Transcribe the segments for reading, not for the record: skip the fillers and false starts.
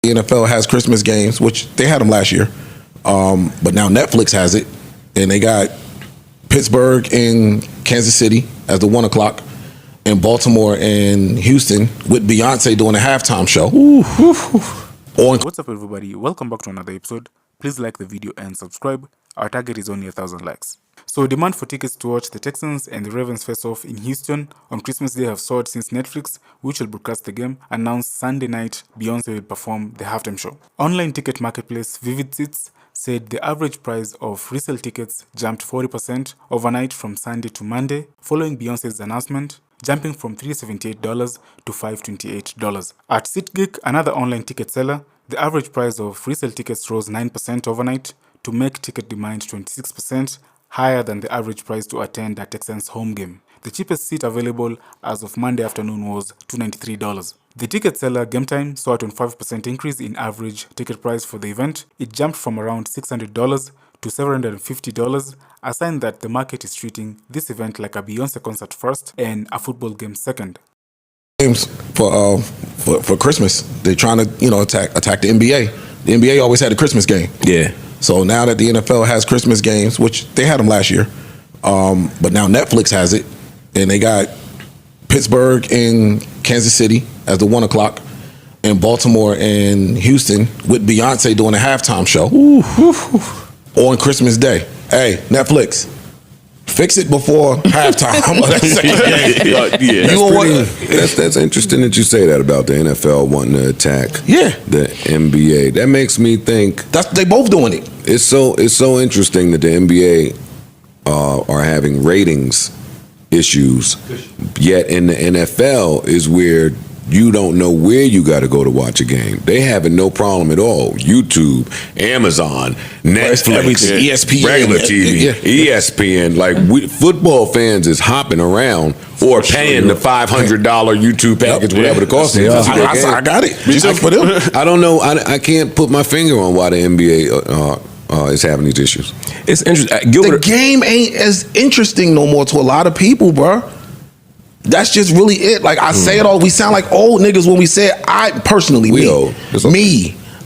The NFL has Christmas games, which they had them last year, but now Netflix has it, and they got Pittsburgh and Kansas City as the 1 o'clock, and Baltimore and Houston with Beyonce doing a halftime show. What's up, everybody? Welcome back to another episode. Please like the video and subscribe. Our target is only 1,000 likes. So demand for tickets to watch the Texans and the Ravens face off in Houston on Christmas Day have soared since Netflix, which will broadcast the game, announced Sunday night Beyonce will perform the halftime show. Online ticket marketplace Vivid Seats said the average price of resale tickets jumped 40% overnight from Sunday to Monday following Beyonce's announcement, jumping from $378 to $528. At SeatGeek, another online ticket seller, the average price of resale tickets rose 9% overnight to make ticket demand 26% higher than the average price to attend a Texans home game. The cheapest seat available as of Monday afternoon was $293. The ticket seller Gameday saw a 25% increase in average ticket price for the event. It jumped from around $600 to $750, a sign that the market is treating this event like a Beyonce concert first and a football game second. Games for Christmas, they're trying to attack the NBA. The NBA always had a Christmas game. Yeah. So now that the NFL has Christmas games, which they had them last year, but now Netflix has it, and they got Pittsburgh and Kansas City as the 1 o'clock, and Baltimore and Houston with Beyonce doing a halftime show on Christmas Day. Hey, Netflix, fix it before halftime. That's interesting that you say that about the NFL wanting to attack the NBA. That makes me think they both doing it. It's so interesting that the NBA are having ratings issues, yet in the NFL is where you don't know where you got to go to watch a game. They having no problem at all. YouTube, Amazon, Netflix, ESPN, regular TV, ESPN. Like football fans is hopping around or paying the $500 YouTube package, whatever the cost is. I got it. Just for them. I don't know. I can't put my finger on why the NBA is having these issues. It's interesting. The game ain't as interesting no more to a lot of people, bro. That's just really it. Like I say it all. We sound like old niggas when we say it. I personally,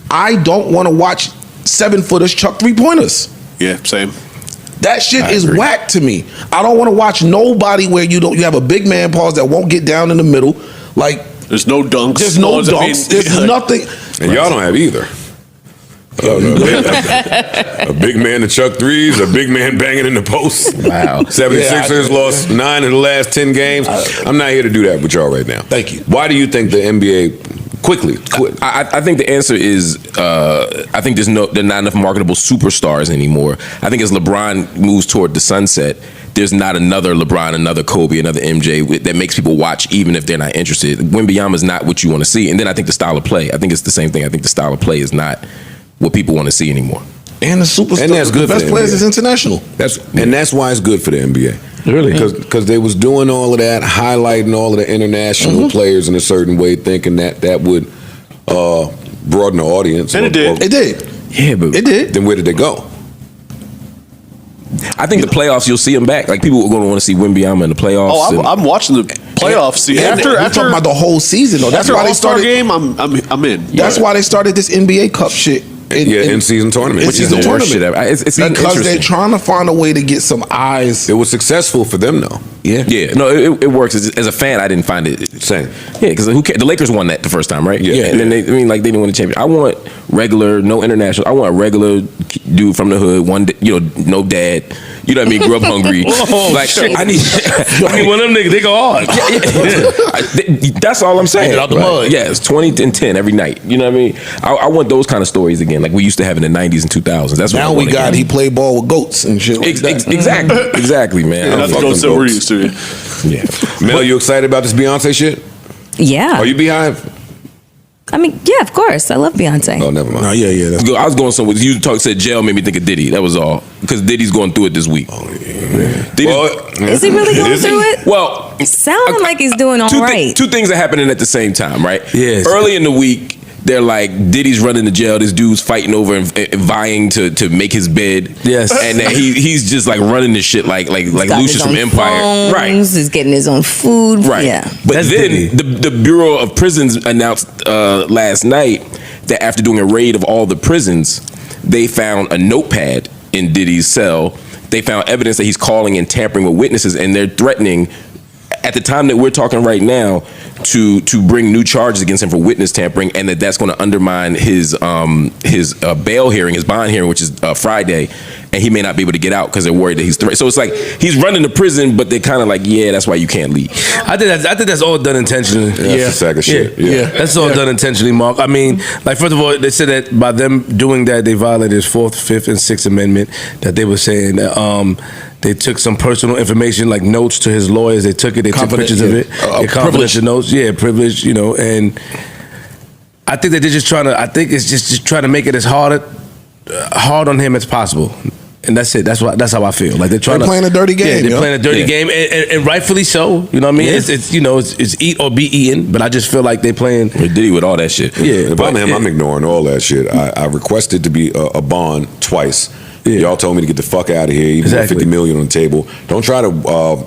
I don't want to watch 7-footers chuck 3-pointers. Yeah, same. That shit is whack to me. I don't want to watch nobody where you have a big man pause that won't get down in the middle. Like there's no dunks. There's no dunks. There's nothing. And y'all don't have either. A big man to chuck threes, a big man banging in the post. Wow. 76ers lost 9 of the last 10 games. I'm not here to do that with y'all right now. Thank you. Why do you think the NBA quickly? I think the answer is I think there are not enough marketable superstars anymore. I think as LeBron moves toward the sunset, there's not another LeBron, another Kobe, another MJ that makes people watch even if they're not interested. Wembanyama is not what you want to see. And then I think the style of play, I think it's the same thing. I think the style of play is not what people want to see anymore. And the superstars, and that's good. The best players is international. That's why it's good for the NBA. Really? Because they was doing all of that, highlighting all of the international players in a certain way, thinking that would broaden the audience. And it did. It did. Yeah, but it did. Then where did they go? I think the playoffs, you'll see them back. Like people are going to want to see Wembanyama in the playoffs. Oh, I'm watching the playoffs. After talking about the whole season, though. That's why they started game. I'm in. That's why they started this NBA Cup shit. In season tournament, which is the worst shit ever. It's because they're trying to find a way to get some eyes. It was successful for them, though. Yeah. No, it works. As a fan, I didn't find it same. Yeah, because who cares? The Lakers won that the first time, right? Yeah. And then they didn't win the championship. I want regular, no international. I want a regular dude from the hood. No dad. You know what I mean? Grew up hungry. I need one of them niggas. They go hard. That's all I'm saying. Get out the mud. Yeah, it's 20 and 10 every night. You know what I mean? I want those kind of stories again, like we used to have in the 90s and 2000s. That's now what he played ball with goats and shit. Like that. Exactly, man. Yeah, that's the goats that we're used to. Yeah. Mel, you excited about this Beyonce shit? Yeah. Are you Beehive? I mean, yeah, of course. I love Beyonce. Oh, never mind. No, yeah. That's I was going somewhere. You said jail made me think of Diddy. That was all. Because Diddy's going through it this week. Oh, yeah. Is he really going through it? Well, sounding like he's doing all right. Two things are happening at the same time, right? Yes. Early in the week, they're like, Diddy's running to jail. This dude's fighting over and vying to make his bed. Yes. And then he's just like running this shit like Lucius from Empire. Phones, right. He's getting his own food. Right. Yeah. But then the Bureau of Prisons announced last night that after doing a raid of all the prisons, they found a notepad in Diddy's cell. They found evidence that he's calling and tampering with witnesses, and they're threatening, at the time that we're talking right now, to bring new charges against him for witness tampering, and that's going to undermine his bail hearing, his bond hearing, which is Friday, and he may not be able to get out because they're worried that he's threatened. So it's like he's running the prison, but they're kind of like, yeah, that's why you can't leave. I think that's all done intentionally. That's a sack of shit. Yeah. That's all done intentionally, Mark. I mean, like, first of all, they said that by them doing that, they violated his 4th, 5th, and 6th Amendment. That they were saying that they took some personal information, like notes to his lawyers. They took it. They took pictures of it. Confidential notes. Yeah, privilege. And I think that they're just trying to. I think it's just trying to make it as hard on him as possible. And that's it. That's how I feel. Like they're playing a dirty game. Yeah, they're playing a dirty game, and rightfully so. You know what I mean? Yeah. It's eat or be eaten. But I just feel like they're playing Diddy with all that shit. Yeah, if I'm him, I'm ignoring all that shit. I requested to be a bond twice. Yeah. Y'all told me to get the fuck out of here. Even with $50 million on the table. Don't try to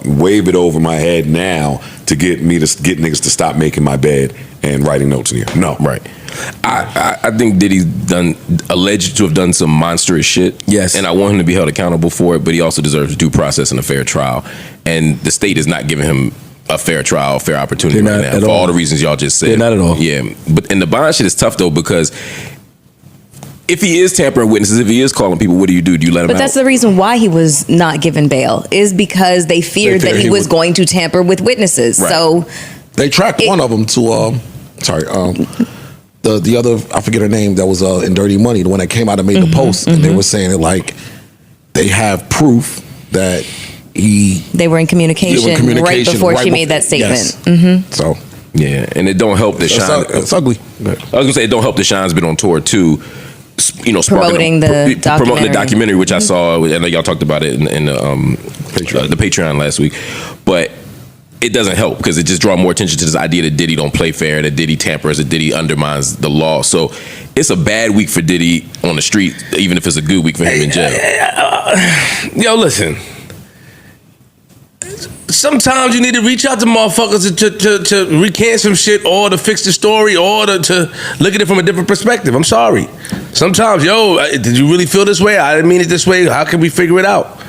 wave it over my head now to get niggas to stop making my bed and writing notes in here. No, right. I think Diddy's alleged to have done some monstrous shit. Yes. And I want him to be held accountable for it, but he also deserves due process and a fair trial. And the state is not giving him a fair trial, fair opportunity right now for all the reasons y'all just said. Not at all. Yeah. And the bond shit is tough though, because if he is tampering witnesses, if he is calling people, what do? Do you let him out? But that's the reason why he was not given bail, is because they feared that he was going to tamper with witnesses. Right. So they tracked one of them to the other, I forget her name, that was in Dirty Money, the one that came out and made the post, and they were saying it like they have proof that they were in communication, right before she made that statement. Yes. So yeah, and it don't help that Sean. It's ugly. I was gonna say it don't help that Sean's been on tour too. Promoting the documentary, which I saw. I know y'all talked about it in the Patreon last week, but it doesn't help because it just draws more attention to this idea that Diddy don't play fair, that Diddy tampers, that Diddy undermines the law. So it's a bad week for Diddy on the street, even if it's a good week for him in jail. Yo, listen. Sometimes you need to reach out to motherfuckers to recant some shit, or to fix the story, or to look at it from a different perspective. I'm sorry. Sometimes, did you really feel this way? I didn't mean it this way. How can we figure it out?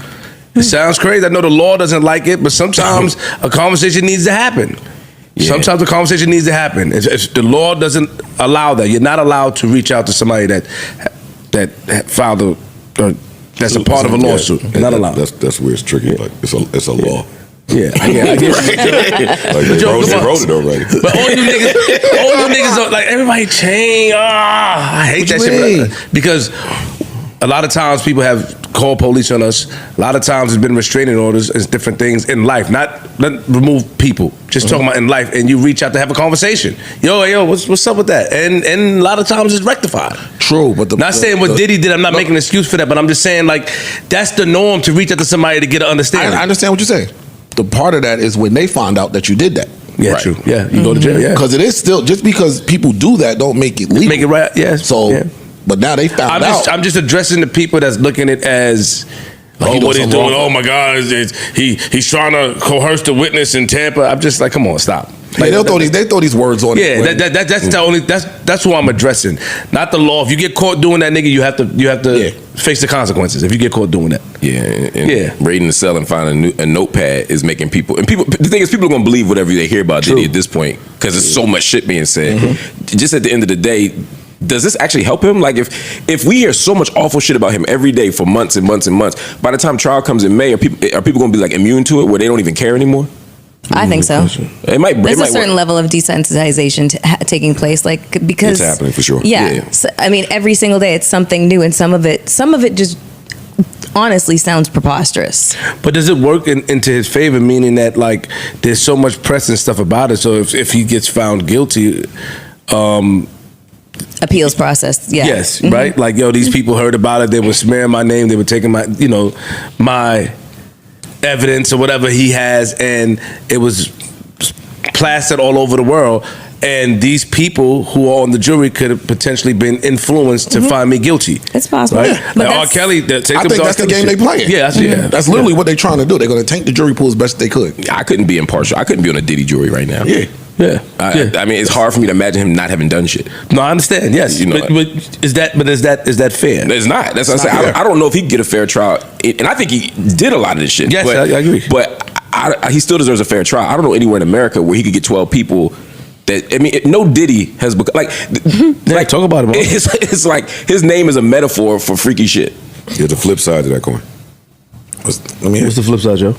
It sounds crazy. I know the law doesn't like it, but sometimes a conversation needs to happen. Yeah. Sometimes a conversation needs to happen. If the law doesn't allow that, you're not allowed to reach out to somebody that filed that's a part of a lawsuit. You're not allowed. That's where it's tricky. Like it's a law. Yeah, I get it. Like they wrote it already. But all you niggas, like everybody chain. I hate that shit because a lot of times people have called police on us. A lot of times it's been restraining orders and different things in life. Not remove people. Just talking about in life, and you reach out to have a conversation. Yo, what's up with that? And a lot of times it's rectified. True, but not saying what Diddy did. I'm not making an excuse for that, but I'm just saying like that's the norm, to reach out to somebody to get an understanding. I understand what you're saying. The part of that is when they find out that you did that. Yeah, right. True. Yeah, you go to jail. Yeah, because it is still, just because people do that don't make it legal. Make it right. Yeah. So, but now they found out. I'm just addressing the people that's looking at it as, what he's doing. Oh my God, he's trying to coerce the witness in Tampa. I'm just like, come on, stop. Like, they throw these words on. Yeah, that's the only that's who I'm addressing, not the law. If you get caught doing that, nigga, you have to face the consequences. If you get caught doing that, raiding the cell and finding a notepad is making people. The thing is, people are gonna believe whatever they hear about Diddy at this point because there's so much shit being said. Just at the end of the day, does this actually help him? Like if we hear so much awful shit about him every day for months and months and months, by the time trial comes in May, are people gonna be like immune to it where they don't even care anymore? I think so. It might. There's a certain level of desensitization taking place, like because it's happening for sure. Yeah. So, I mean, every single day it's something new, and some of it just honestly sounds preposterous. But does it work into his favor? Meaning that like there's so much press and stuff about it. So if he gets found guilty, appeals process. Yeah. Yes. Right. Like these people heard about it. They were smearing my name. They were taking my my evidence or whatever he has, and it was plastered all over the world, and these people who are on the jury could have potentially been influenced to find me guilty. It's possible. Right? Like R. Kelly, I think that's the game they playing. Yeah, that's literally what they're trying to do. They're going to tank the jury pool as best they could. I couldn't be impartial. I couldn't be on a Diddy jury right now. Yeah. Yeah. I mean, it's hard for me to imagine him not having done shit. No, I understand. Yes, You know, but is that fair? It's not. That's what I'm saying. I don't know if he can get a fair trial, and I think he did a lot of this shit. Yes, but, I agree. But he still deserves a fair trial. I don't know anywhere in America where he could get 12 people. That, I mean, no Diddy has become like talk about it. It's like his name is a metaphor for freaky shit. There's a flip side to that coin. What's the flip side, Joe?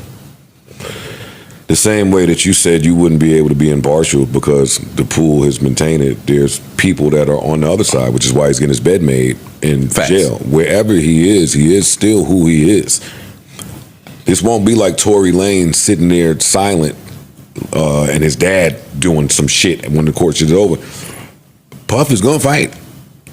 The same way that you said you wouldn't be able to be impartial because the pool has maintained it, there's people that are on the other side, which is why he's getting his bed made in jail. Wherever he is still who he is. This won't be like Tory Lanez sitting there silent and his dad doing some shit when the court shit is over. Puff is gonna fight.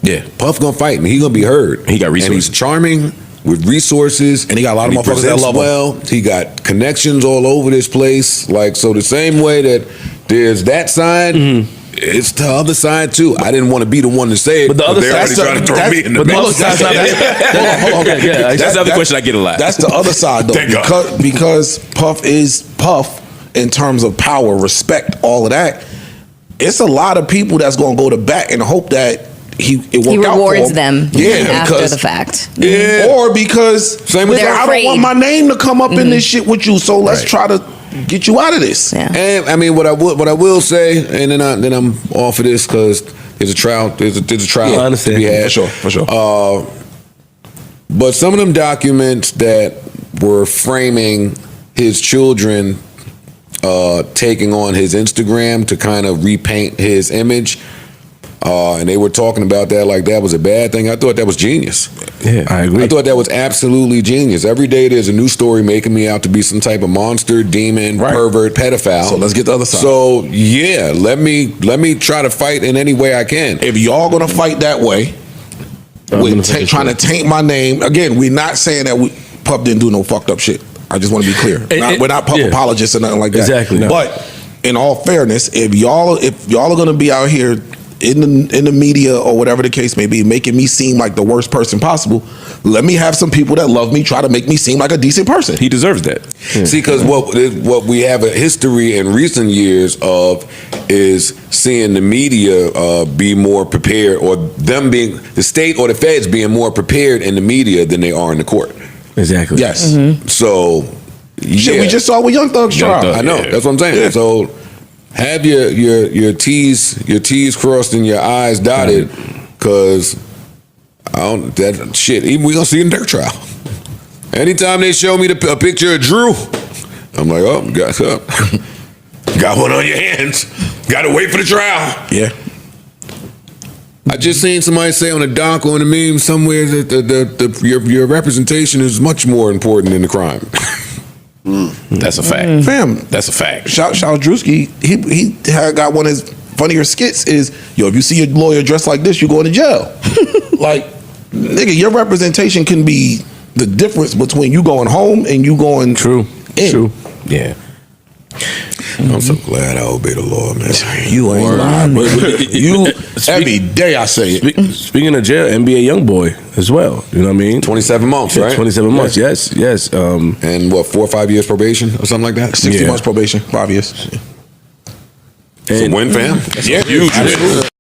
Yeah. Puff gonna fight and he gonna be heard. He got resources. And he's charming with resources. And he got a lot of motherfuckers that love him. Well, he got connections all over this place. Like, so the same way that there's that side, it's the other side too. I didn't want to be the one to say it, But the other they're side- already trying to throw me in the But the mix. other side's not that. That's the other question I get a lot. That's the other side, though. Thank God. Because Puff is Puff in terms of power, respect, all of that. It's a lot of people that's going to go to bat and hope that it worked He out for rewards him. them after the fact. Yeah. Or because Same with They're I don't afraid. want my name to come up in this shit with you, so let's try to get you out of this. Yeah. And I mean, what I will say, and then I'm off of this because there's a trial. There's a trial I understand. to be had. For sure. But some of them documents that were framing his children taking on his Instagram to kind of repaint his image, and they were talking about that like that was a bad thing. I thought that was genius. Yeah, I agree. I thought that was absolutely genius. Every day there's a new story making me out to be some type of monster, demon, pervert, pedophile. So let's get the other side. So yeah, let me try to fight in any way I can. If y'all gonna fight that way, with trying to taint my name, again, we're not saying that Puff didn't do no fucked up shit. I just want to be clear. We're not Puff apologists or nothing like that. Exactly. No. But in all fairness, if y'all are gonna be out here in the media or whatever the case may be, making me seem like the worst person possible, let me have some people that love me try to make me seem like a decent person. He deserves that. See, because what we have a history in recent years of is seeing the media be more prepared, or them being the state or the feds being more prepared in the media than they are in the court. Exactly. Yes. So Shit, we just saw with Young Thug's trial. I know. That's what I'm saying. Yeah. So have your T's crossed and your I's dotted, because that shit. Even we gonna see in their trial. Anytime they show me a picture of Drew, I'm like, oh, got one on your hands. Got to wait for the trial. Yeah. I just seen somebody say on a doc or on a meme somewhere that your representation is much more important than the crime. That's a fact. Fam, That's a fact. Shout Drewski, he had got one of his funnier skits is, yo, if you see your lawyer dressed like this, you're going to jail. Like, nigga, your representation can be the difference between you going home and you going in. True. Yeah. I'm so glad I obey the law, man. You ain't lying. You every day I say it. Speaking of jail, NBA YoungBoy as well. You know what I mean? 27 months, right? 27 months. Yes. And what, 4 or 5 years probation or something like that? 60 months probation, 5 years. It's a win, fam. Yeah, huge.